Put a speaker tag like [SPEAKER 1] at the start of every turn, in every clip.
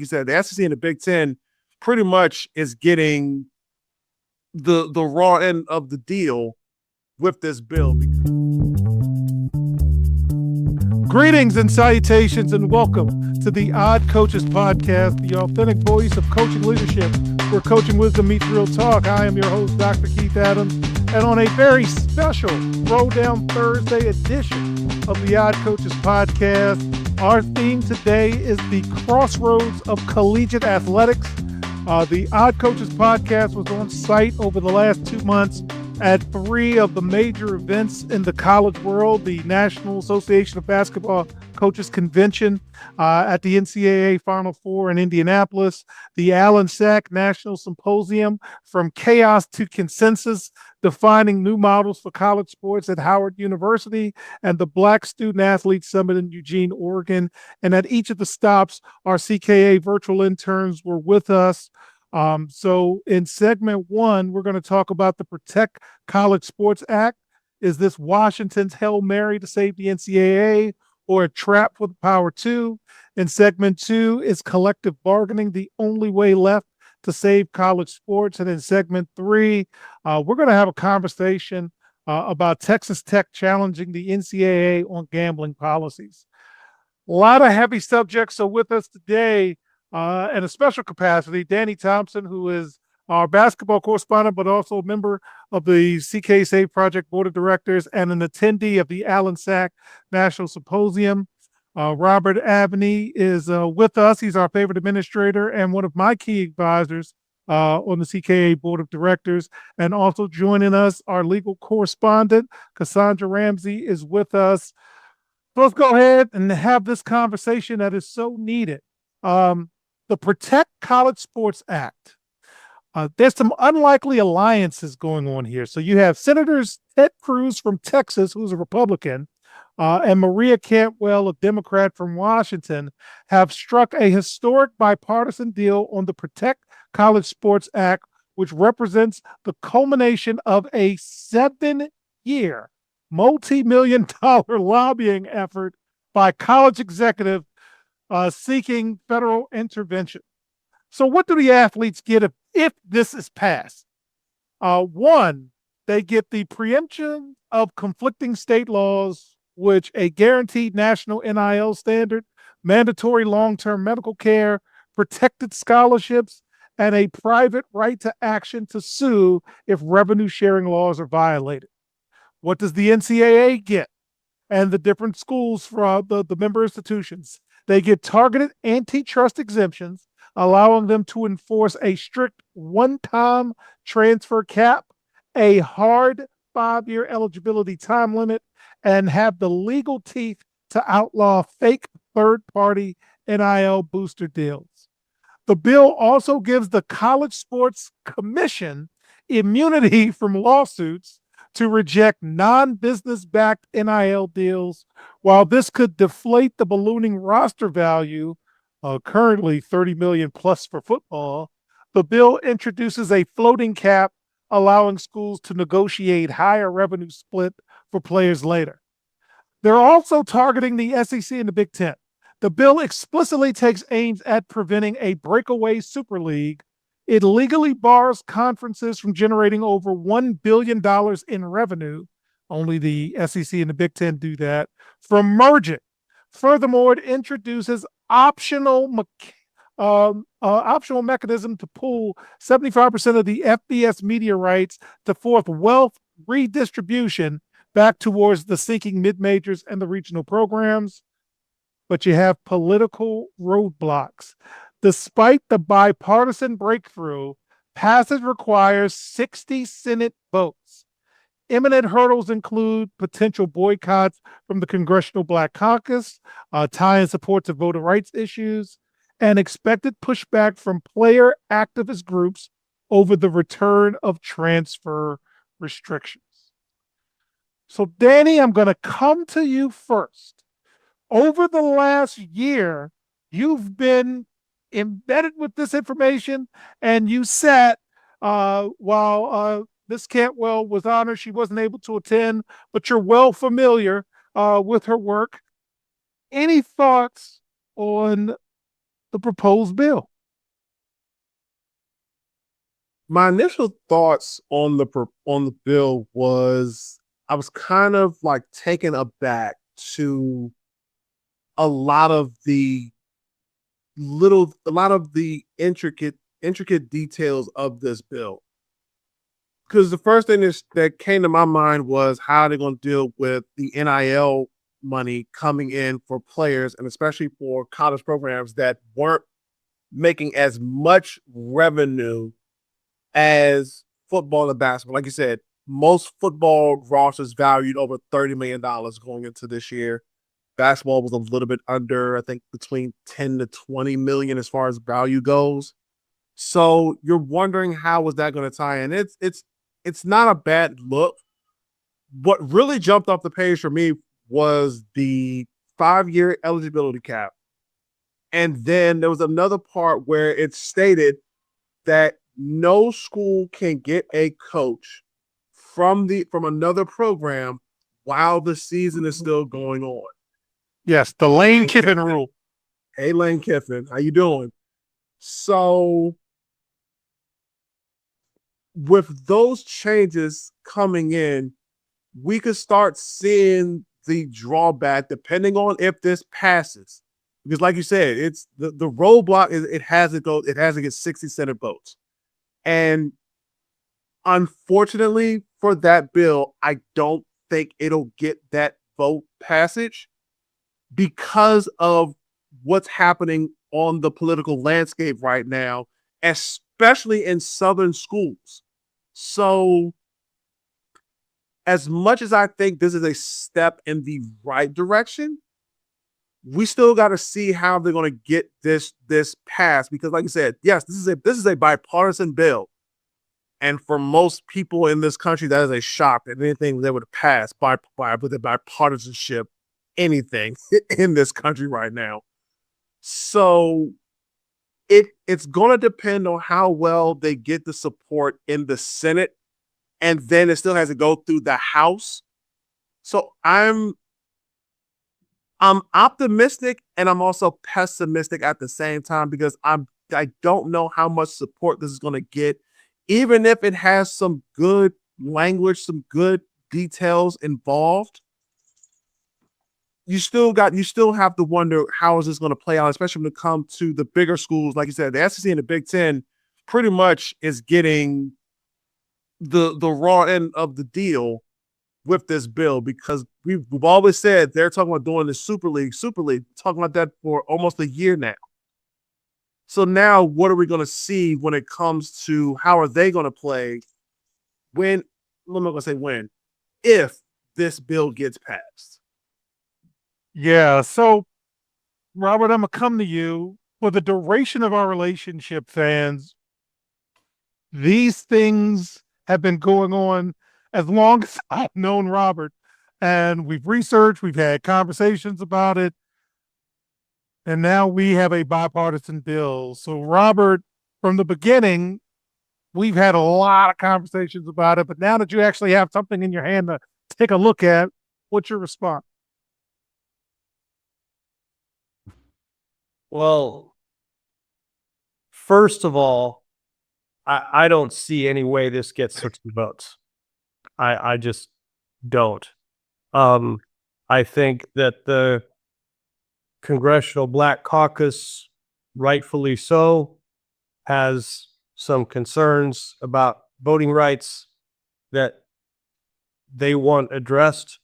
[SPEAKER 1] you said, the SEC and the Big Ten pretty much is getting the raw end of the deal with this bill.
[SPEAKER 2] Greetings and salutations, and welcome to the Odd Coaches Podcast, the authentic voice of coaching leadership, where coaching wisdom meets real talk. I am your host, Dr. Keith Adams, and on a very special Throwdown Thursday edition of the Odd Coaches Podcast, our theme today is the crossroads of collegiate athletics. The Odd Coaches Podcast was on site over the last 2 months at 3 of the major events in the college world: the National Association of Basketball Coaches Convention at the NCAA Final Four in Indianapolis, the Alan Sack National Symposium, From Chaos to Consensus, Defining New Models for College Sports at Howard University, and the Black Student Athlete Summit in Eugene, Oregon. And at each of the stops, our CKA virtual interns were with us. So in segment 1, we're going to talk about the Protect College Sports Act. Is this Washington's Hail Mary to save the NCAA or a trap for the Power 2? In segment 2, is collective bargaining the only way left to save college sports? And in segment 3, we're going to have a conversation about Texas Tech challenging the NCAA on gambling policies. A lot of heavy subjects. So with us today, in a special capacity, Danny Thompson, who is our basketball correspondent, but also a member of the CK Save Project Board of Directors and an attendee of the Alan Sack National Symposium. Robert Abney is with us. He's our favorite administrator and one of my key advisors on the CKA Board of Directors. And also joining us, our legal correspondent, Cassandra Ramsey, is with us. So let's go ahead and have this conversation that is so needed. The Protect College Sports Act. There's some unlikely alliances going on here. So you have Senators Ted Cruz from Texas, who's a Republican, and Maria Cantwell, a Democrat from Washington, have struck a historic bipartisan deal on the Protect College Sports Act, which represents the culmination of a 7-year, multi-million-dollar lobbying effort by college executives seeking federal intervention. So what do the athletes get if this is passed? One, they get the preemption of conflicting state laws, which a guaranteed national NIL standard, mandatory long-term medical care, protected scholarships, and a private right to action to sue if revenue-sharing laws are violated. What does the NCAA get? And the different schools from the member institutions? They get targeted antitrust exemptions, allowing them to enforce a strict one-time transfer cap, a hard 5-year eligibility time limit, and have the legal teeth to outlaw fake third-party NIL booster deals. The bill also gives the College Sports Commission immunity from lawsuits to reject non-business-backed NIL deals. While this could deflate the ballooning roster value, currently $30 million plus for football, the bill introduces a floating cap, allowing schools to negotiate higher revenue split for players later. They're also targeting the SEC and the Big Ten. The bill explicitly takes aims at preventing a breakaway Super League. It legally bars conferences from generating over $1 billion in revenue. Only the SEC and the Big Ten do that. From merging. Furthermore, it introduces optional mechanism to pool 75% of the FBS media rights to force wealth redistribution back towards the sinking mid-majors and the regional programs. But you have political roadblocks. Despite the bipartisan breakthrough, passage requires 60 Senate votes. Imminent hurdles include potential boycotts from the Congressional Black Caucus, tie-in support to voter rights issues, and expected pushback from player activist groups over the return of transfer restrictions. So, Danny, I'm going to come to you first. Over the last year, you've been embedded with this information, and you sat while Miss Cantwell was honored. She wasn't able to attend, but you're well familiar with her work. Any thoughts on the proposed bill?
[SPEAKER 1] My initial thoughts on the bill was I was kind of like taken aback to a lot of the a lot of the intricate details of this bill. Because the first thing that came to my mind was how they're going to deal with the NIL money coming in for players and especially for college programs that weren't making as much revenue as football and basketball. Like you said, most football rosters valued over $30 million going into this year. Basketball was a little bit under, I think, between 10 to 20 million as far as value goes. So you're wondering how was that going to tie in? It's not a bad look. What really jumped off the page for me was the 5-year eligibility cap. And then there was another part where it stated that no school can get a coach from another program while the season is still going on.
[SPEAKER 2] Yes, the Lane Kiffin rule.
[SPEAKER 1] Hey, Lane Kiffin, how you doing? So with those changes coming in, we could start seeing the drawback depending on if this passes. Because like you said, it's the roadblock is it has to get 60 Senate votes. And unfortunately for that bill, I don't think it'll get that vote passage because of what's happening on the political landscape right now, especially in Southern schools. So, as much as I think this is a step in the right direction, we still got to see how they're going to get this passed. Because, like I said, yes, this is a bipartisan bill. And for most people in this country, that is a shock that anything they would pass with a bipartisanship, anything in this country right now. So it's going to depend on how well they get the support in the Senate, and then it still has to go through the House. So I'm optimistic and I'm also pessimistic at the same time because I don't know how much support this is going to get, even if it has some good language, some good details involved. You still have to wonder how is this going to play out, especially when it comes to the bigger schools. Like you said, the SEC and the Big Ten pretty much is getting the raw end of the deal with this bill because we've always said they're talking about doing the Super League, talking about that for almost a year now. So now what are we going to see when it comes to how are they going to play when, I'm not going to say when, if this bill gets passed?
[SPEAKER 2] Yeah. So, Robert, I'm going to come to you. For the duration of our relationship, fans, these things have been going on as long as I've known Robert. And we've researched, we've had conversations about it. And now we have a bipartisan bill. So, Robert, from the beginning, we've had a lot of conversations about it. But now that you actually have something in your hand to take a look at, what's your response?
[SPEAKER 3] Well, first of all, I don't see any way this gets 60 votes. I just don't. I think that the Congressional Black Caucus, rightfully so, has some concerns about voting rights that they want addressed.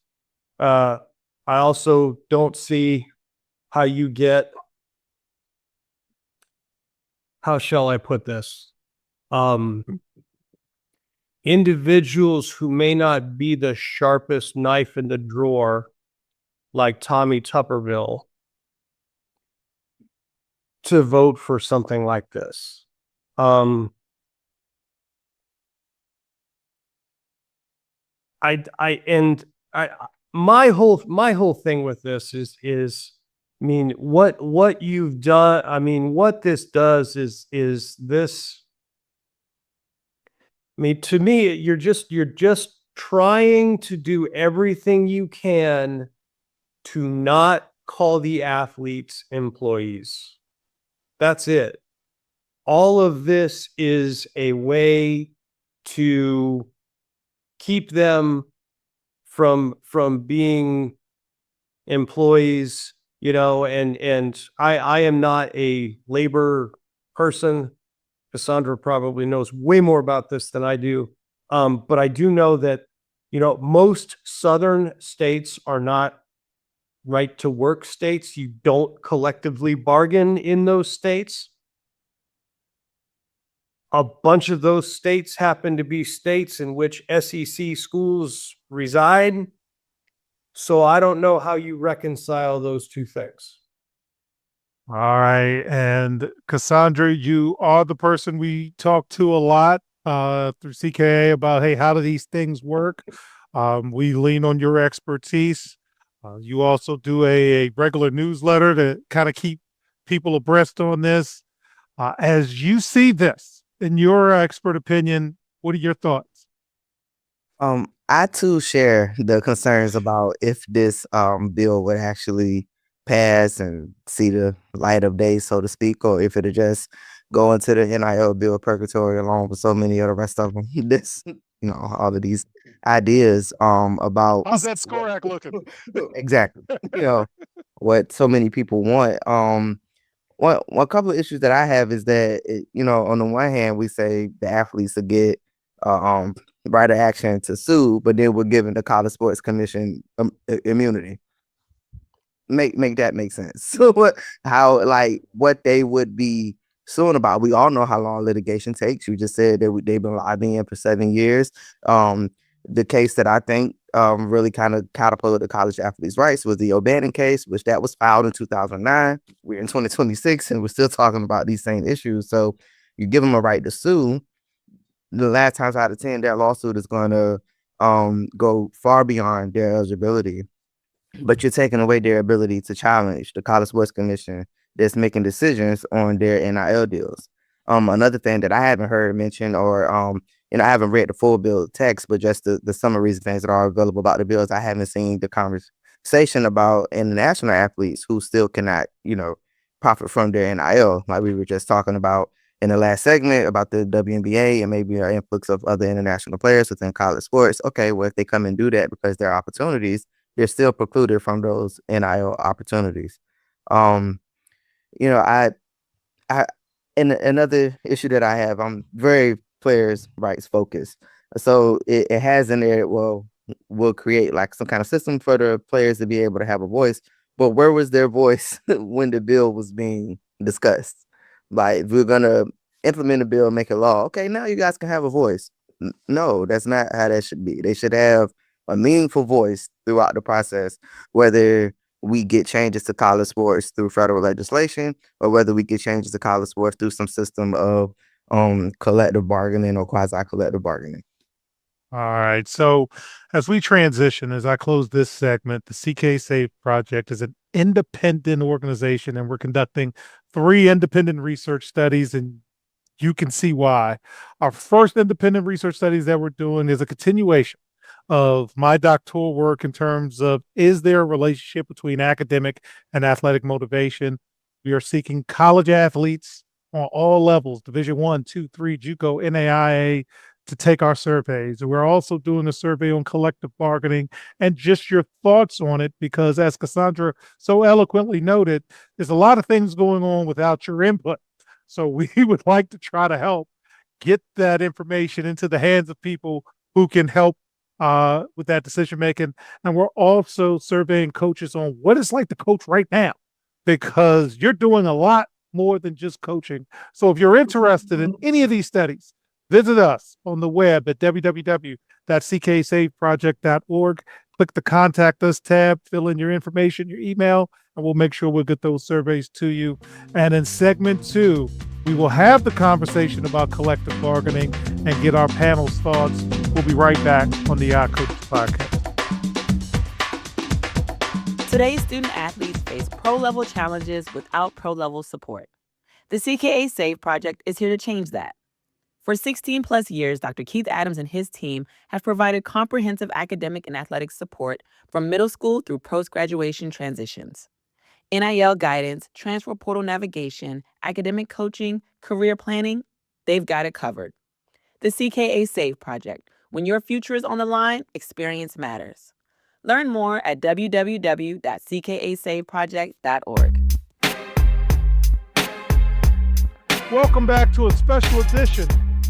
[SPEAKER 3] I also don't see how you get, how shall I put this? Individuals who may not be the sharpest knife in the drawer, like Tommy Tupperville, to vote for something like this. My whole thing with this is I mean, what you've done, I mean, what this does is this, I mean, to me, you're just trying to do everything you can to not call the athletes employees. That's it. All of this is a way to keep them from being employees, and I am not a labor person. Cassandra probably knows way more about this than I do. But I do know that, most southern states are not right to work states. You don't collectively bargain in those states. A bunch of those states happen to be states in which SEC schools reside. So I don't know how you reconcile those two things.
[SPEAKER 2] All right. And Cassandra, you are the person we talk to a lot through CKA about, hey, how do these things work? We lean on your expertise. You also do a regular newsletter to kind of keep people abreast on this. As you see this, in your expert opinion, what are your thoughts?
[SPEAKER 4] I too share the concerns about if this bill would actually pass and see the light of day, so to speak, or if it'll just go into the NIL bill purgatory along with so many of the rest of them. This, all of these ideas about
[SPEAKER 2] How's that score act looking?
[SPEAKER 4] exactly, what so many people want. One couple of issues that I have is that on the one hand we say the athletes will get uh, um right of action to sue, but then we're giving the College Sports Commission immunity. Make that make sense. So what they would be suing about? We all know how long litigation takes. You just said that they've been lobbying for 7 years. The case that I think really kind of catapulted the college athletes' rights was the O'Bannon case, which that was filed in 2009. We're in 2026 and we're still talking about these same issues. So you give them a right to sue. The last times out of 10, their lawsuit is going to go far beyond their eligibility, but you're taking away their ability to challenge the College Sports Commission that's making decisions on their NIL deals. Another thing that I haven't heard mentioned, or I haven't read the full bill text, but just the summaries of things that are available about the bills. I haven't seen the conversation about international athletes who still cannot, profit from their NIL, like we were just talking about in the last segment about the WNBA and maybe an influx of other international players within college sports. Okay, well, if they come and do that because there are opportunities, they're still precluded from those NIL opportunities. Um, I and another issue that I have, I'm very players' rights focused. So it has in there, well, we'll create like some kind of system for the players to be able to have a voice. But where was their voice when the bill was being discussed? Like, if we're gonna implement a bill, make a law, okay, now you guys can have a voice. No, that's not how that should be. They should have a meaningful voice throughout the process, whether we get changes to college sports through federal legislation or whether we get changes to college sports through some system of collective bargaining or quasi-collective bargaining.
[SPEAKER 2] All right. So as we transition, as I close this segment, the CK Safe Project is an independent organization, and we're conducting 3 independent research studies, and you can see why. Our first independent research studies that we're doing is a continuation of my doctoral work in terms of, is there a relationship between academic and athletic motivation? We are seeking college athletes on all levels, Division 1, 2, 3, JUCO, NAIA, to take our surveys. We're also doing a survey on collective bargaining and just your thoughts on it, because as Cassandra so eloquently noted, there's a lot of things going on without your input. So we would like to try to help get that information into the hands of people who can help with that decision making. And we're also surveying coaches on what it's like to coach right now, because you're doing a lot more than just coaching. So if you're interested in any of these studies, visit us on the web at www.cksafeproject.org. Click the Contact Us tab, fill in your information, your email, and we'll make sure we'll get those surveys to you. And in segment 2, we will have the conversation about collective bargaining and get our panel's thoughts. We'll be right back on the Odd Coaches Podcast.
[SPEAKER 5] Today's student athletes face pro-level challenges without pro-level support. The CKA SAVE project is here to change that. For 16 plus years, Dr. Keith Adams and his team have provided comprehensive academic and athletic support from middle school through post-graduation transitions. NIL guidance, transfer portal navigation, academic coaching, career planning, they've got it covered. The CKA Save Project. When your future is on the line, experience matters. Learn more at www.ckasaveproject.org.
[SPEAKER 2] Welcome back to a special edition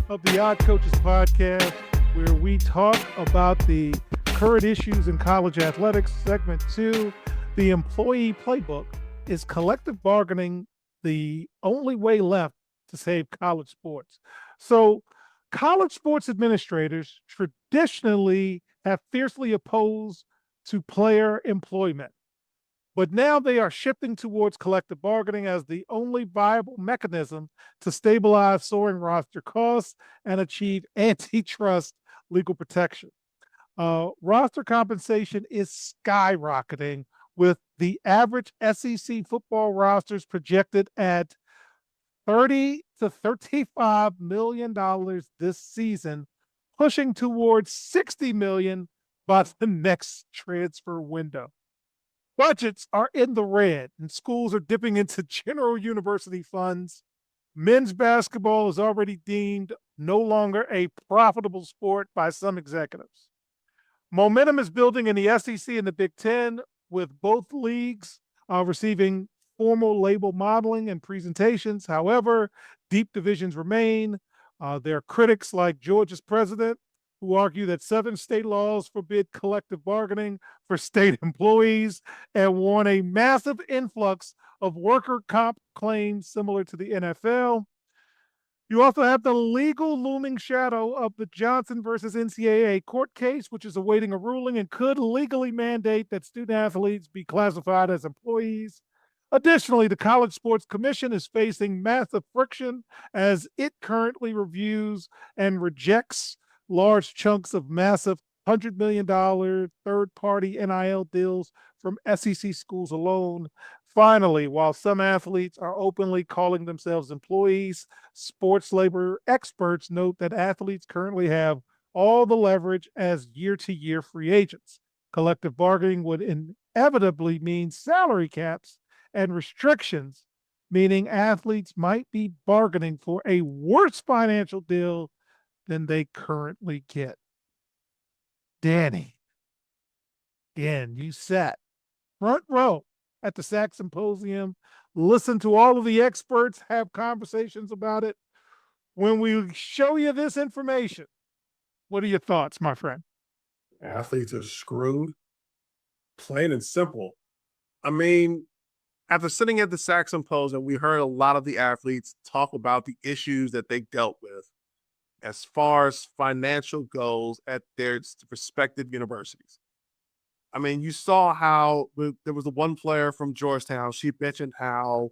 [SPEAKER 2] of the Odd Coaches Podcast, where we talk about the current issues in college athletics. Segment 2, the employee playbook. Is collective bargaining the only way left to save college sports? So, college sports administrators traditionally have fiercely opposed to player employment. But now they are shifting towards collective bargaining as the only viable mechanism to stabilize soaring roster costs and achieve antitrust legal protection. Roster compensation is skyrocketing, with the average SEC football rosters projected at $30 to $35 million this season, pushing towards $60 million by the next transfer window. Budgets are in the red, and schools are dipping into general university funds. Men's basketball is already deemed no longer a profitable sport by some executives. Momentum is building in the SEC and the Big Ten, with both leagues receiving formal label modeling and presentations. However, deep divisions remain. There are critics like Georgia's president who argue that Southern state laws forbid collective bargaining for state employees and warn a massive influx of worker comp claims similar to the NFL. You also have the legal looming shadow of the Johnson versus NCAA court case, which is awaiting a ruling and could legally mandate that student athletes be classified as employees. Additionally, the College Sports Commission is facing massive friction as it currently reviews and rejects large chunks of massive $100 million third-party NIL deals from SEC schools alone. Finally, while some athletes are openly calling themselves employees, sports labor experts note that athletes currently have all the leverage as year-to-year free agents. Collective bargaining would inevitably mean salary caps and restrictions, meaning athletes might be bargaining for a worse financial deal than they currently get. Danny, again, you sat front row at the SAC Symposium, listen to all of the experts, have conversations about it. When we show you this information, what are your thoughts, my friend?
[SPEAKER 1] Athletes are screwed, plain and simple. I mean, after sitting at the SAC Symposium, we heard a lot of the athletes talk about the issues that they dealt with as far as financial goals at their respective universities. I mean, you saw how there was the one player from Georgetown. She mentioned how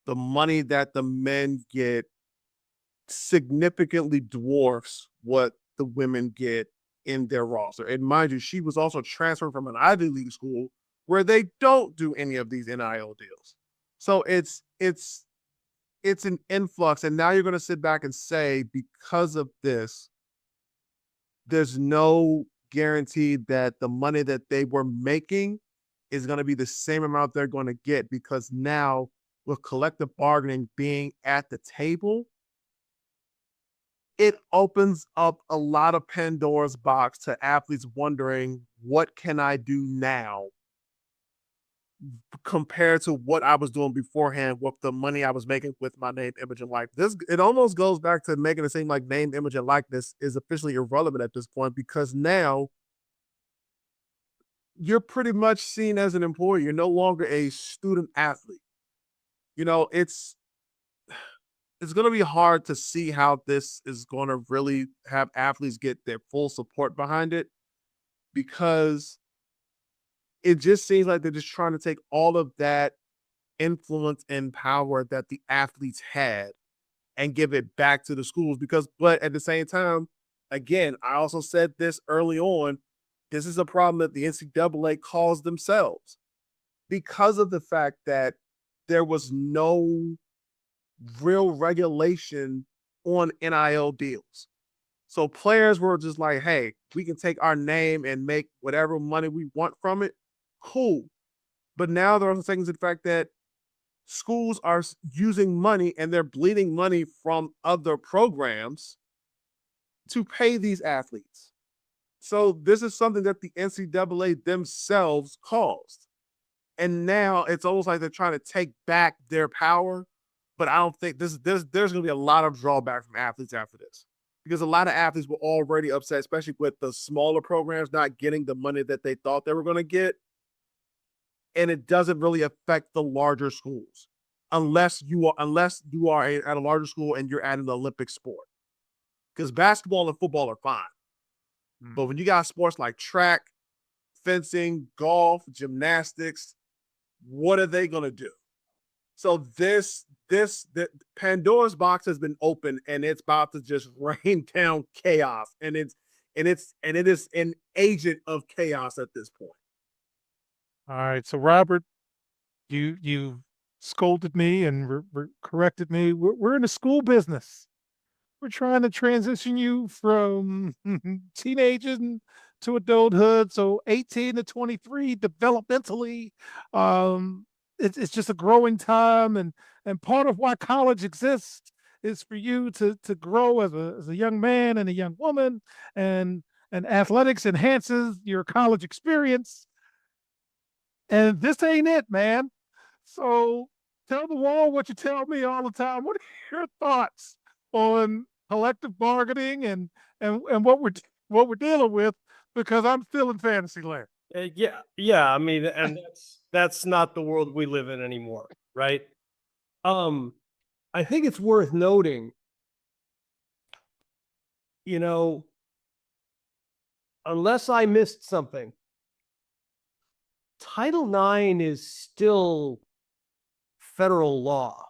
[SPEAKER 1] the money that the men get significantly dwarfs what the women get in their roster. And mind you, she was also transferred from an Ivy League school where they don't do any of these NIL deals. So it's an influx. And now you're going to sit back and say, because of this, there's no guarantee that the money that they were making is going to be the same amount they're going to get, because now with collective bargaining being at the table, it opens up a lot of Pandora's box to athletes wondering, what can I do now compared to what I was doing beforehand with the money I was making with my name, image, and likeness. It almost goes back to making it seem like name, image, and likeness is officially irrelevant at this point, because now you're pretty much seen as an employee. You're no longer a student athlete. You know, it's going to be hard to see how this is going to really have athletes get their full support behind it, because it just seems like they're just trying to take all of that influence and power that the athletes had and give it back to the schools. But at the same time, again, I also said this early on, this is a problem that the NCAA caused themselves, because of the fact that there was no real regulation on NIL deals. So players were just like, hey, we can take our name and make whatever money we want from it. Cool. But now they're also taking the fact that schools are using money and they're bleeding money from other programs to pay these athletes. So this is something that the NCAA themselves caused. And now it's almost like they're trying to take back their power. But I don't think there's going to be a lot of drawback from athletes after this, because a lot of athletes were already upset, especially with the smaller programs not getting the money that they thought they were going to get. And it doesn't really affect the larger schools unless you are at a larger school and you're adding the Olympic sport. Because basketball and football are fine. But when you got sports like track, fencing, golf, gymnastics, what are they going to do? So the Pandora's box has been opened and it's about to just rain down chaos. And it is an agent of chaos at this point.
[SPEAKER 2] All right. So Robert, you scolded me and corrected me. We're in the school business. We're trying to transition you from teenagers to adulthood. So 18 to 23 developmentally, it's just a growing time. And part of why college exists is for you to grow as a young man and a young woman, and athletics enhances your college experience. And this ain't it, man. So tell the wall what you tell me all the time. What are your thoughts on collective bargaining and what we're dealing with? Because I'm still in fantasy land.
[SPEAKER 3] Yeah. I mean, and that's not the world we live in anymore, right? I think it's worth noting, unless I missed something, Title IX is still federal law.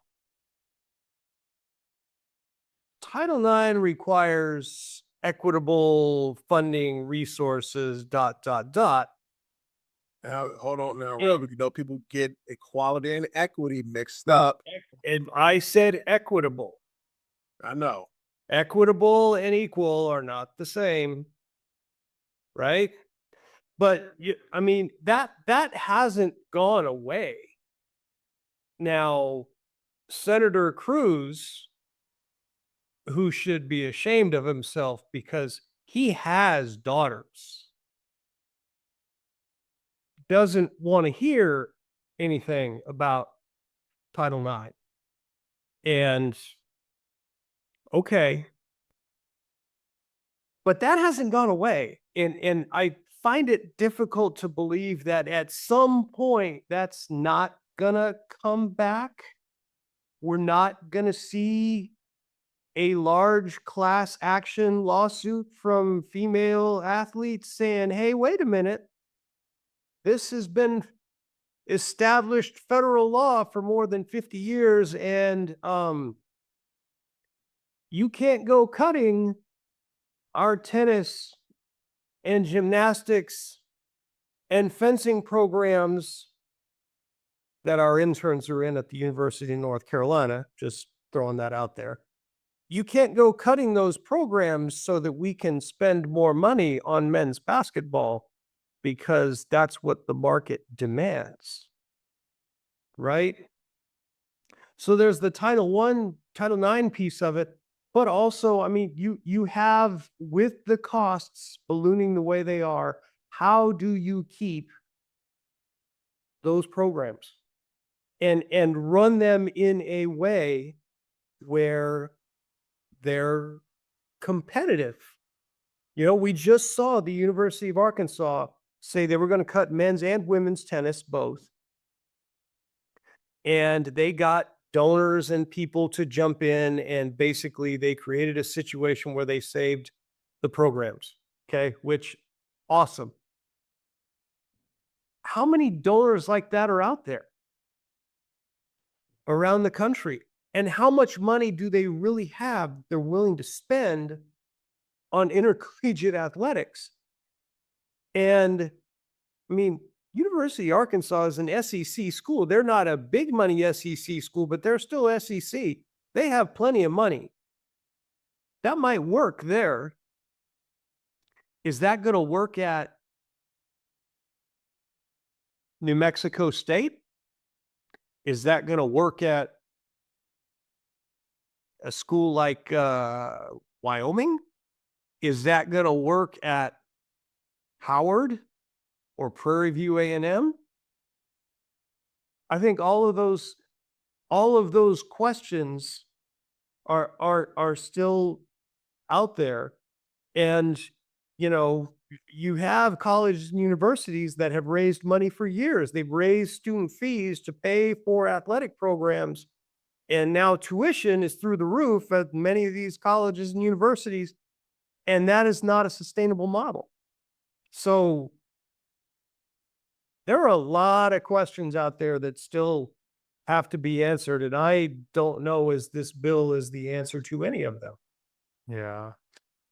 [SPEAKER 3] Title IX requires equitable funding, resources, ...
[SPEAKER 1] Now, hold on now, Robert. People get equality and equity mixed up.
[SPEAKER 3] And I said equitable.
[SPEAKER 1] I know.
[SPEAKER 3] Equitable and equal are not the same, right? But I mean, that hasn't gone away. Now, Senator Cruz, who should be ashamed of himself because he has daughters, doesn't want to hear anything about Title IX. And okay, but that hasn't gone away. And I find it difficult to believe that at some point that's not gonna come back. We're not gonna see a large class action lawsuit from female athletes saying, hey, wait a minute, this has been established federal law for more than 50 years, and you can't go cutting our tennis and gymnastics and fencing programs that our interns are in at the University of North Carolina, just throwing that out there. You can't go cutting those programs so that we can spend more money on men's basketball because that's what the market demands, right? So there's the Title IX piece of it, but also, I mean, you have, with the costs ballooning the way they are, how do you keep those programs and run them in a way where they're competitive? We just saw the University of Arkansas say they were going to cut men's and women's tennis both. And they got donors and people to jump in, and basically they created a situation where they saved the programs. Okay, which awesome. How many donors like that are out there around the country? And how much money do they really have they're willing to spend on intercollegiate athletics? And I mean, University of Arkansas is an SEC school. They're not a big money SEC school, but they're still SEC. They have plenty of money. That might work there. Is that going to work at New Mexico State? Is that going to work at a school like Wyoming? Is that going to work at Howard or Prairie View A&M? I think all of those questions are still out there. And, you have colleges and universities that have raised money for years. They've raised student fees to pay for athletic programs. And now tuition is through the roof at many of these colleges and universities. And that is not a sustainable model. So there are a lot of questions out there that still have to be answered. And I don't know as this bill is the answer to any of them.
[SPEAKER 2] Yeah.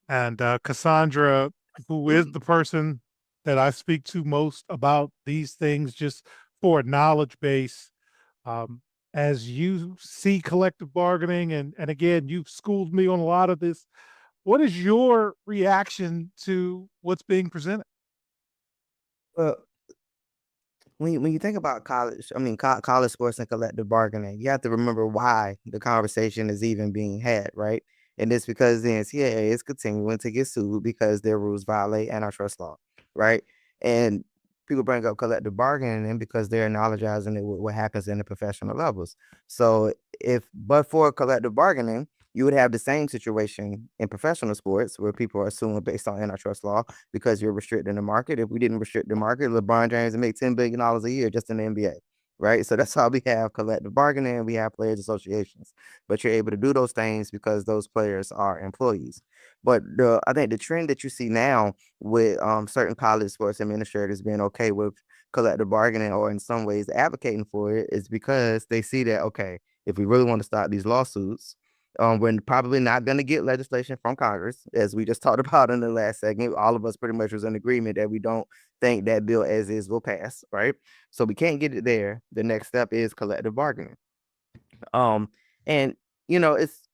[SPEAKER 2] And Cassandra, who is the person that I speak to most about these things, just for a knowledge base, as you see collective bargaining, and again, you've schooled me on a lot of this. What is your reaction to what's being presented?
[SPEAKER 4] Well, when you think about college, college sports and collective bargaining, you have to remember why the conversation is even being had, right? And it's because the NCAA is continuing to get sued because their rules violate antitrust law, right? And people bring up collective bargaining and because they're analogizing it with what happens in the professional levels. So but for collective bargaining, you would have the same situation in professional sports where people are suing based on antitrust law because you're restricting the market. If we didn't restrict the market, LeBron James would make $10 billion a year just in the NBA, right? So that's how we have collective bargaining. We have players associations, but you're able to do those things because those players are employees. But I think the trend that you see now with certain college sports administrators being okay with collective bargaining or in some ways advocating for it is because they see that, okay, if we really want to stop these lawsuits, we're probably not going to get legislation from Congress, as we just talked about in the last segment. All of us pretty much was in agreement that we don't think that bill as is will pass, right? So we can't get it there. The next step is collective bargaining. And it's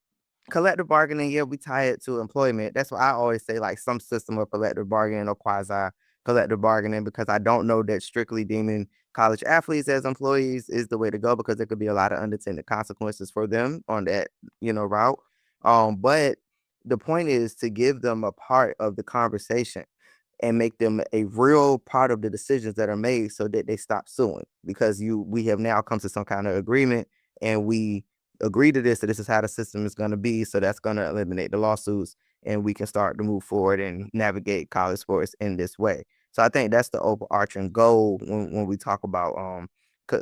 [SPEAKER 4] collective bargaining. Yeah, we tie it to employment. That's why I always say like some system of collective bargaining or quasi collective bargaining, because I don't know that strictly deeming college athletes as employees is the way to go, because there could be a lot of unintended consequences for them on that, route. But the point is to give them a part of the conversation and make them a real part of the decisions that are made so that they stop suing, because we have now come to some kind of agreement and we agree to this, that this is how the system is going to be. So that's going to eliminate the lawsuits and we can start to move forward and navigate college sports in this way. So I think that's the overarching goal when we talk about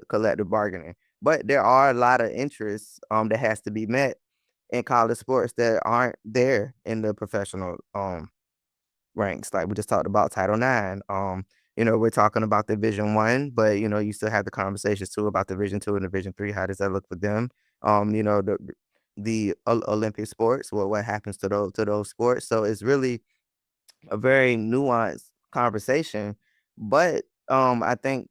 [SPEAKER 4] collective bargaining. But there are a lot of interests that has to be met in college sports that aren't there in the professional ranks. Like we just talked about Title IX. We're talking about Division I, but you still have the conversations too about Division II and Division III. How does that look for them? The Olympic sports, what happens to those sports. So it's really a very nuanced conversation. But I think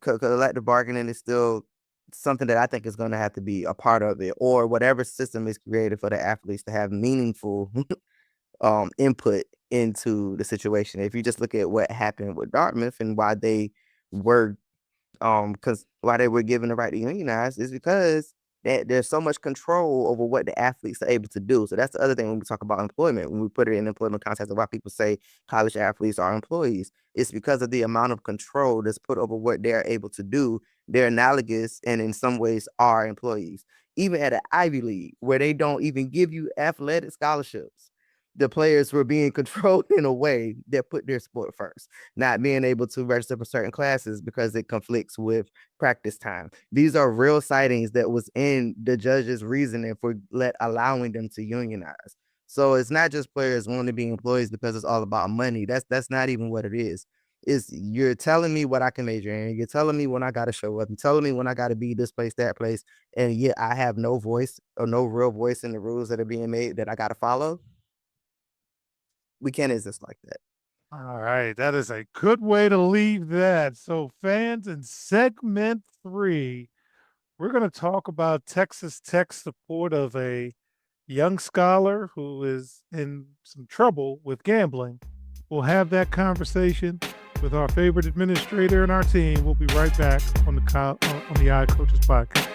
[SPEAKER 4] collective bargaining is still something that I think is going to have to be a part of it, or whatever system is created for the athletes to have meaningful input into the situation. If you just look at what happened with Dartmouth and why they were because why they were given the right to unionize is because there's so much control over what the athletes are able to do. So that's the other thing when we talk about employment, when we put it in employment context of why people say college athletes are employees. It's because of the amount of control that's put over what they're able to do. They're analogous and in some ways are employees. Even at an Ivy League where they don't even give you athletic scholarships, the players were being controlled in a way that put their sport first, not being able to register for certain classes because it conflicts with practice time. These are real sightings that was in the judge's reasoning for allowing them to unionize. So it's not just players wanting to be employees because it's all about money. That's not even what it is. It's you're telling me what I can major in. You're telling me when I got to show up. You're telling me when I got to be this place, that place. And yet I have no voice or no real voice in the rules that are being made that I got to follow. We can't exist like that.
[SPEAKER 2] All right, that is a good way to leave that. So, fans, in segment 3, we're going to talk about Texas Tech's support of a young scholar who is in some trouble with gambling. We'll have that conversation with our favorite administrator and our team. We'll be right back on the Odd Coaches podcast.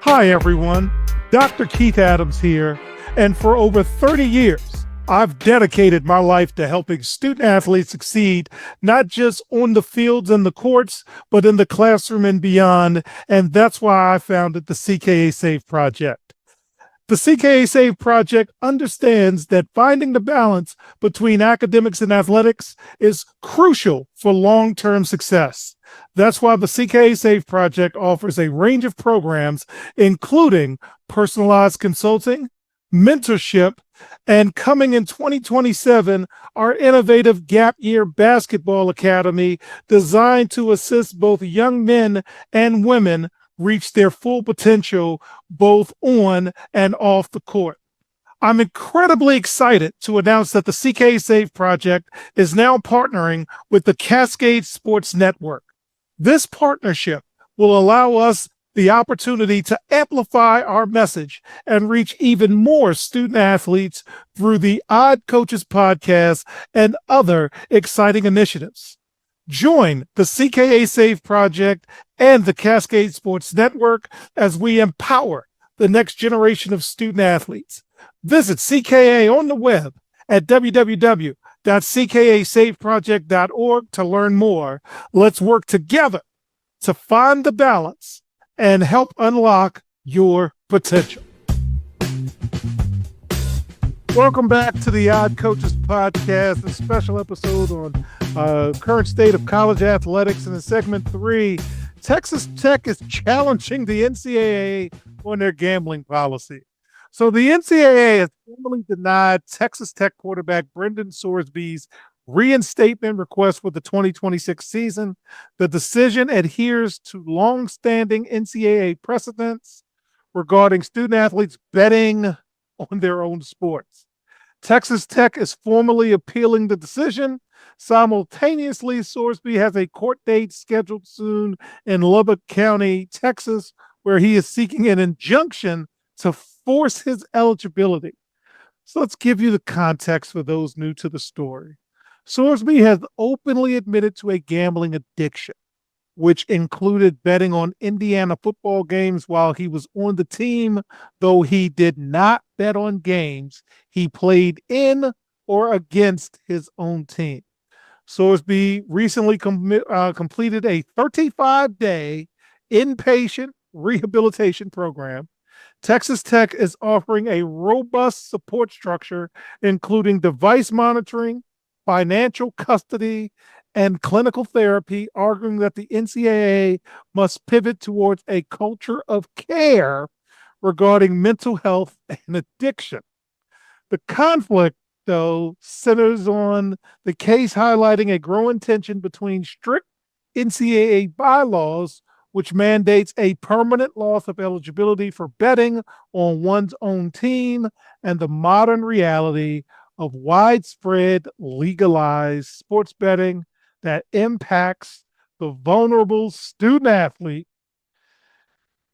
[SPEAKER 2] Hi, everyone. Dr. Keith Adams here. And for over 30 years, I've dedicated my life to helping student athletes succeed, not just on the fields and the courts, but in the classroom and beyond. And that's why I founded the CKA Save Project. The CKA Save Project understands that finding the balance between academics and athletics is crucial for long-term success. That's why the CKA Save Project offers a range of programs, including personalized consulting, mentorship, and coming in 2027, our innovative Gap Year Basketball Academy designed to assist both young men and women reach their full potential both on and off the court. I'm incredibly excited to announce that the CKA Save Project is now partnering with the Cascade Sports Network. This partnership will allow us the opportunity to amplify our message and reach even more student athletes through the Odd Coaches podcast and other exciting initiatives. Join the CKA Save Project and the Cascade Sports Network as we empower the next generation of student athletes. Visit CKA on the web at www.ckasaveproject.org to learn more. Let's work together to find the balance and help unlock your potential. Welcome back to the Odd Coaches podcast, a special episode on current state of college athletics. And in segment 3, Texas Tech is challenging the NCAA on their gambling policy. So the NCAA has formally denied Texas Tech quarterback Brendan Sorsby's reinstatement request for the 2026 season. The decision adheres to long-standing NCAA precedents regarding student athletes betting on their own sports. Texas Tech is formally appealing the decision. Simultaneously, Sorsby has a court date scheduled soon in Lubbock County, Texas, where he is seeking an injunction to force his eligibility. So let's give you the context for those new to the story. Sorsby has openly admitted to a gambling addiction, which included betting on Indiana football games while he was on the team, though he did not bet on games he played in or against his own team. Sorsby recently completed a 35-day inpatient rehabilitation program. Texas Tech is offering a robust support structure, including device monitoring, financial custody, and clinical therapy, arguing that the NCAA must pivot towards a culture of care regarding mental health and addiction. The conflict, though, centers on the case highlighting a growing tension between strict NCAA bylaws, which mandates a permanent loss of eligibility for betting on one's own team, and the modern reality of widespread legalized sports betting that impacts the vulnerable student athlete.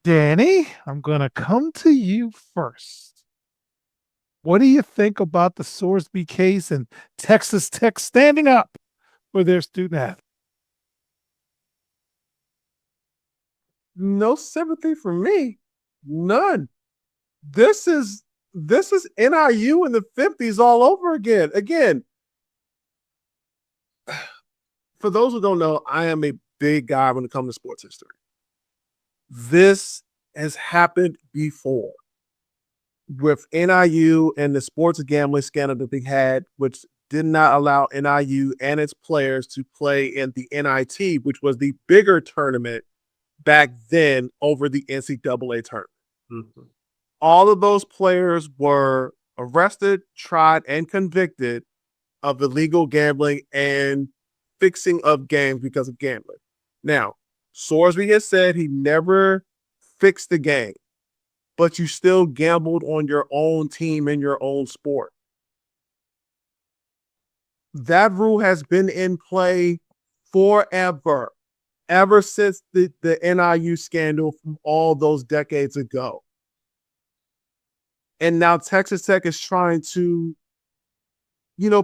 [SPEAKER 2] Danny, I'm going to come to you first. What do you think about the Sorsby case and Texas Tech standing up for their student athletes?
[SPEAKER 1] No sympathy for me. None. This is NIU in the 50s all over again. Again, for those who don't know, I am a big guy when it comes to sports history. This has happened before with NIU and the sports gambling scandal that they had, which did not allow NIU and its players to play in the NIT, which was the bigger tournament back then over the NCAA tournament. Mm-hmm. All of those players were arrested, tried, and convicted of illegal gambling and fixing of games because of gambling. Now, Sorsby has said he never fixed the game, but you still gambled on your own team in your own sport. That rule has been in play forever, ever since the NIU scandal from all those decades ago. And now Texas Tech is trying to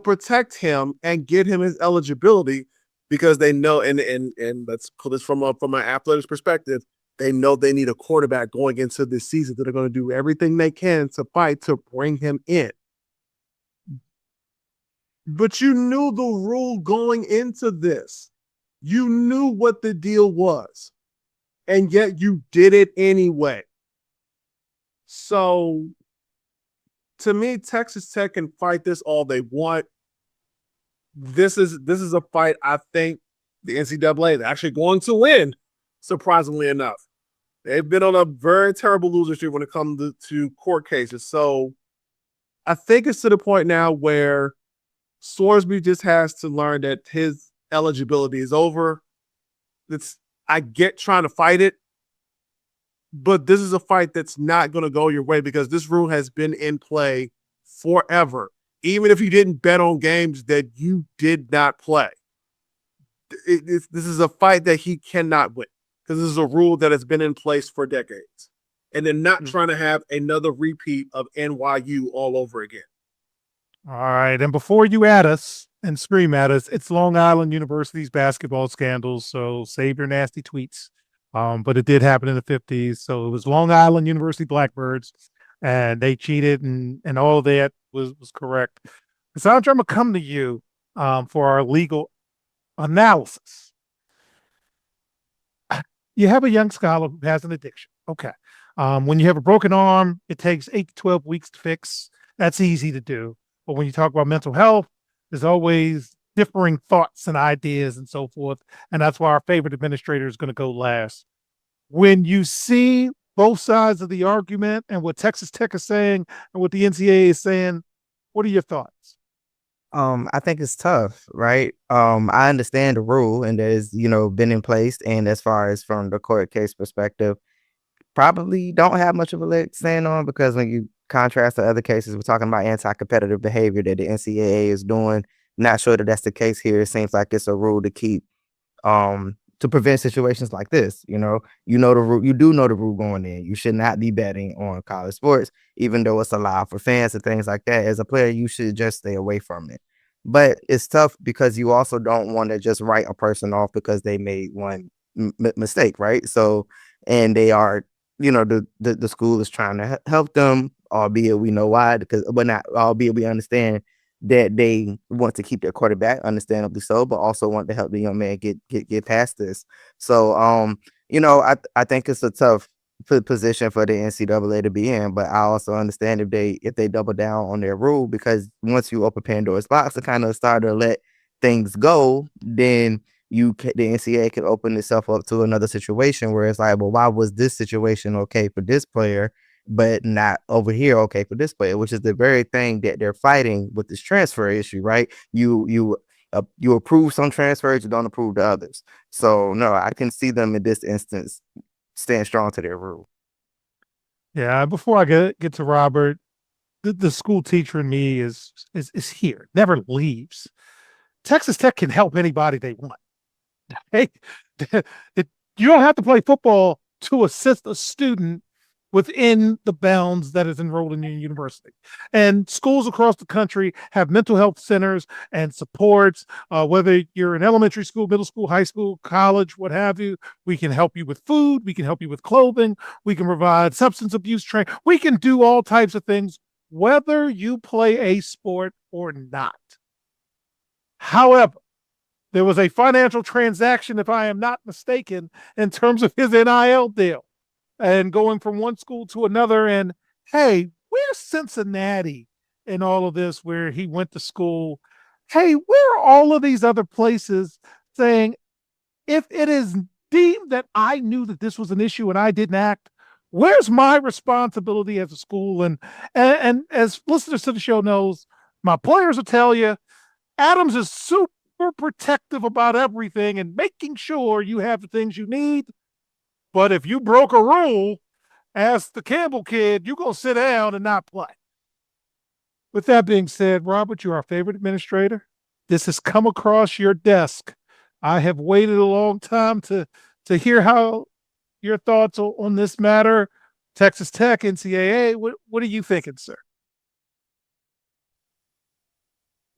[SPEAKER 1] protect him and get him his eligibility because they know, and let's put this from an athletics perspective, they know they need a quarterback going into this season that are going to do everything they can to fight to bring him in. But you knew the rule going into this. You knew what the deal was, and yet you did it anyway. So, to me, Texas Tech can fight this all they want. This is a fight I think the NCAA is actually going to win, surprisingly enough. They've been on a very terrible loser streak when it comes to court cases. So I think it's to the point now where Sorsby just has to learn that his eligibility is over. I get trying to fight it, but this is a fight that's not going to go your way because this rule has been in play forever. Even if you didn't bet on games that you did not play. This is a fight that he cannot win because this is a rule that has been in place for decades. And they're not trying to have another repeat of NYU all over again.
[SPEAKER 2] All right. And before you add us and scream at us, it's Long Island University's basketball scandals. So save your nasty tweets. But it did happen in the 50s. So it was Long Island University Blackbirds, and they cheated, and all of that was correct. Cassandra, I'm going to come to you for our legal analysis. You have a young scholar who has an addiction. Okay. When you have a broken arm, it takes 8 to 12 weeks to fix. That's easy to do. But when you talk about mental health, there's always differing thoughts and ideas and so forth. And that's why our favorite administrator is going to go last. When you see both sides of the argument and what Texas Tech is saying and what the NCAA is saying, what are your thoughts?
[SPEAKER 4] I think it's tough, right? I understand the rule and that is, been in place. And as far as from the court case perspective, probably don't have much of a leg to stand on because when you contrast to other cases, we're talking about anti-competitive behavior that the NCAA is doing. Not sure that that's the case here. It seems like it's a rule to keep to prevent situations like this. The rule. You do know the rule going in. You should not be betting on college sports, even though it's allowed for fans and things like that. As a player, you should just stay away from it. But it's tough because you also don't want to just write a person off because they made one mistake, right? So, and they are, the school is trying to help them, albeit we know why, but not albeit we understand that they want to keep their quarterback, understandably so, but also want to help the young man get past this. So, I think it's a tough position for the NCAA to be in, but I also understand if they double down on their rule, because once you open Pandora's box and kind of start to let things go, then the NCAA can open itself up to another situation where it's like, well, why was this situation okay for this player, but not over here okay for this player, which is the very thing that they're fighting with this transfer issue, right? You approve some transfers, you don't approve the others. So no, I can see them in this instance stand strong to their rule.
[SPEAKER 2] Yeah, before I get to Robert, the school teacher in me is here, never leaves. Texas Tech can help anybody they want. Hey, you don't have to play football to assist a student within the bounds that is enrolled in your university. And schools across the country have mental health centers and supports, whether you're in elementary school, middle school, high school, college, what have you. We can help you with food. We can help you with clothing. We can provide substance abuse training. We can do all types of things, whether you play a sport or not. However, there was a financial transaction, if I am not mistaken, in terms of his NIL deal and going from one school to another. And hey, where's Cincinnati in all of this where he went to school? Hey, where are all of these other places saying, if it is deemed that I knew that this was an issue and I didn't act, where's my responsibility as a school? And as listeners to the show knows, my players will tell you, Adams is super protective about everything and making sure you have the things you need. But if you broke a rule, ask the Campbell kid, you're going to sit down and not play. With that being said, Robert, you're our favorite administrator. This has come across your desk. I have waited a long time to hear how your thoughts on this matter. Texas Tech, NCAA, what are you thinking, sir?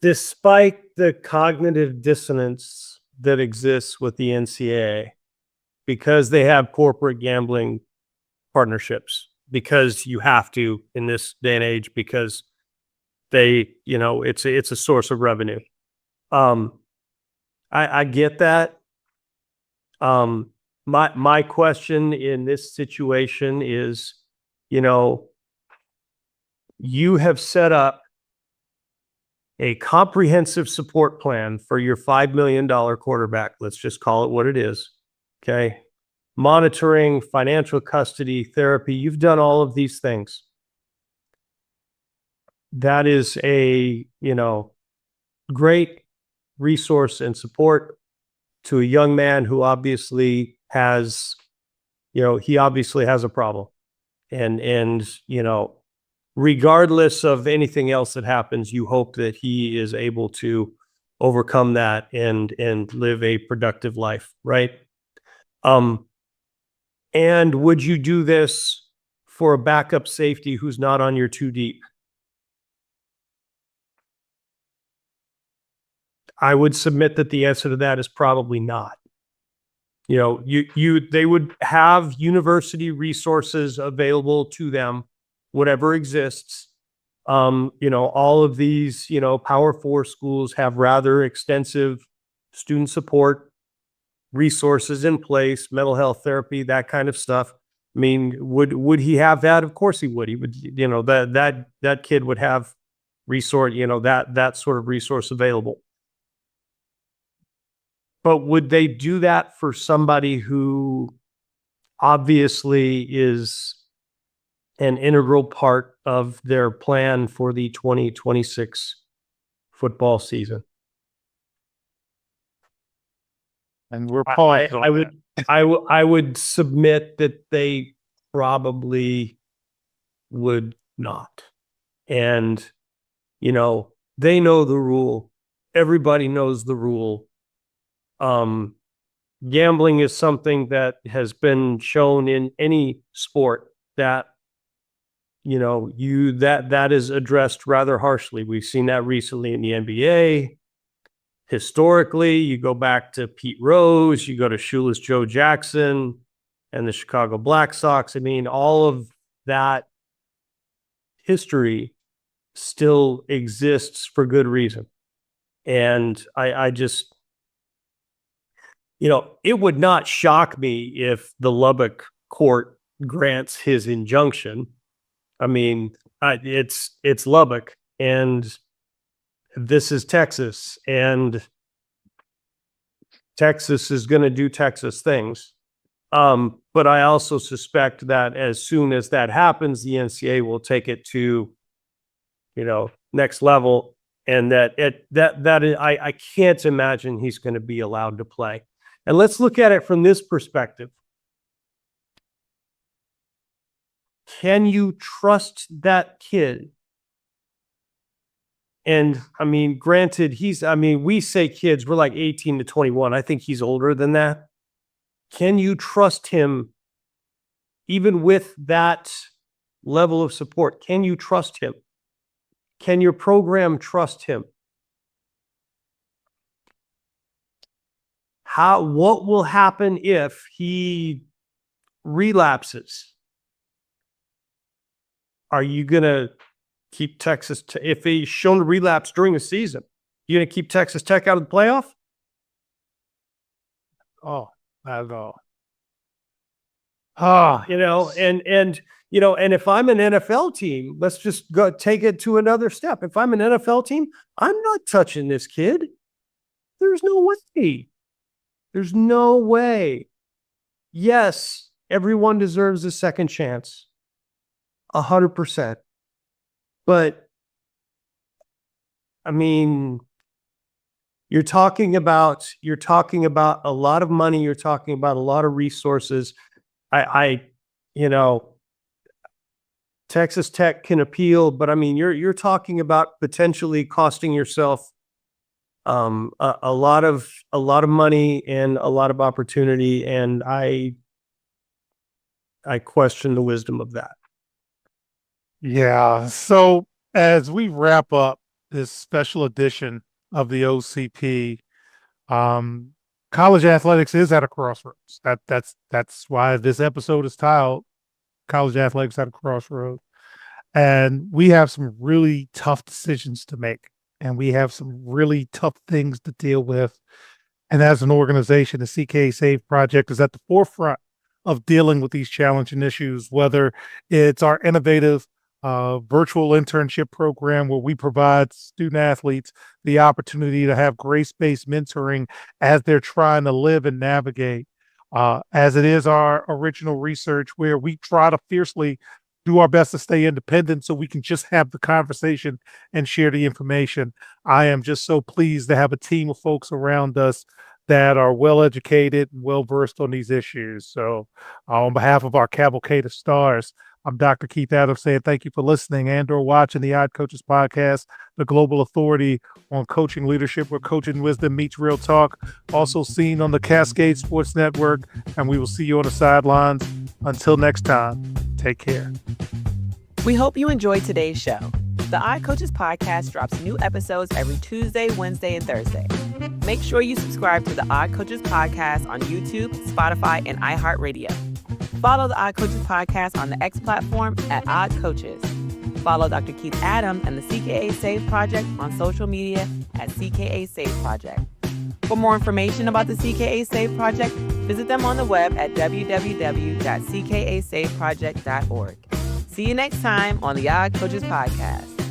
[SPEAKER 3] despite the cognitive dissonance that exists with the NCAA, because they have corporate gambling partnerships, because you have to in this day and age, because they, it's a source of revenue. I get that. My question in this situation is, you have set up a comprehensive support plan for your $5 million quarterback. Let's just call it what it is. Okay. Monitoring, financial custody, therapy. You've done all of these things. That is a, great resource and support to a young man who obviously has, he obviously has a problem. And regardless of anything else that happens, you hope that he is able to overcome that and live a productive life, right? And would you do this for a backup safety who's not on your too deep? I would submit that the answer to that is probably not. They would have university resources available to them, whatever exists. All of these, Power 4 schools have rather extensive student support resources in place, mental health therapy, that kind of stuff. I mean, would he have that? Of course he would. He would, that kid would have resource, that sort of resource available. But would they do that for somebody who obviously is an integral part of their plan for the 2026 football season?
[SPEAKER 2] And we're paused.
[SPEAKER 3] I would submit that they probably would not. And, they know the rule. Everybody knows the rule. Gambling is something that has been shown in any sport that, that is addressed rather harshly. We've seen that recently in the NBA. Historically, you go back to Pete Rose, you go to Shoeless Joe Jackson and the Chicago Black Sox. I mean, all of that history still exists for good reason. And I just, it would not shock me if the Lubbock court grants his injunction. I mean, it's Lubbock, and this is Texas, and Texas is going to do Texas things. But I also suspect that as soon as that happens, the NCAA will take it to, next level, and I can't imagine he's going to be allowed to play. And let's look at it from this perspective. Can you trust that kid? And I mean, granted, we say kids, we're like 18 to 21. I think he's older than that. Can you trust him even with that level of support? Can you trust him? Can your program trust him? What will happen if he relapses? Are you going to keep Texas, if he's shown to relapse during the season, you going to keep Texas Tech out of the playoff?
[SPEAKER 2] Oh, not at all.
[SPEAKER 3] And if I'm an NFL team, let's just go take it to another step. If I'm an NFL team, I'm not touching this kid. There's no way. There's no way. Yes, everyone deserves a second chance. 100%. But I mean, you're talking about a lot of money, you're talking about a lot of resources. Texas Tech can appeal, but I mean, you're talking about potentially costing yourself a lot of money and a lot of opportunity, and I question the wisdom of that.
[SPEAKER 2] Yeah. So as we wrap up this special edition of the OCP. College athletics is at a crossroads. That's why this episode is titled "College Athletics at a Crossroads." And we have some really tough decisions to make, and we have some really tough things to deal with. And as an organization, the CKA Save Project is at the forefront of dealing with these challenging issues, whether it's our innovative virtual internship program where we provide student athletes the opportunity to have grace-based mentoring as they're trying to live and navigate, as it is our original research where we try to fiercely do our best to stay independent so we can just have the conversation and share the information. I am just so pleased to have a team of folks around us that are well-educated and well-versed on these issues. So on behalf of our cavalcade of stars, I'm Dr. Keith Adams saying thank you for listening and or watching the Odd Coaches Podcast, the global authority on coaching leadership where coaching wisdom meets real talk, also seen on the Cascade Sports Network, and we will see you on the sidelines. Until next time, take care.
[SPEAKER 5] We hope you enjoyed today's show. The Odd Coaches Podcast drops new episodes every Tuesday, Wednesday, and Thursday. Make sure you subscribe to the Odd Coaches Podcast on YouTube, Spotify, and iHeartRadio. Follow the Odd Coaches Podcast on the X platform at Odd Coaches. Follow Dr. Keith Adams and the CKA Save Project on social media at CKA Save Project. For more information about the CKA Save Project, visit them on the web at www.cksaveproject.org. See you next time on the Odd Coaches Podcast.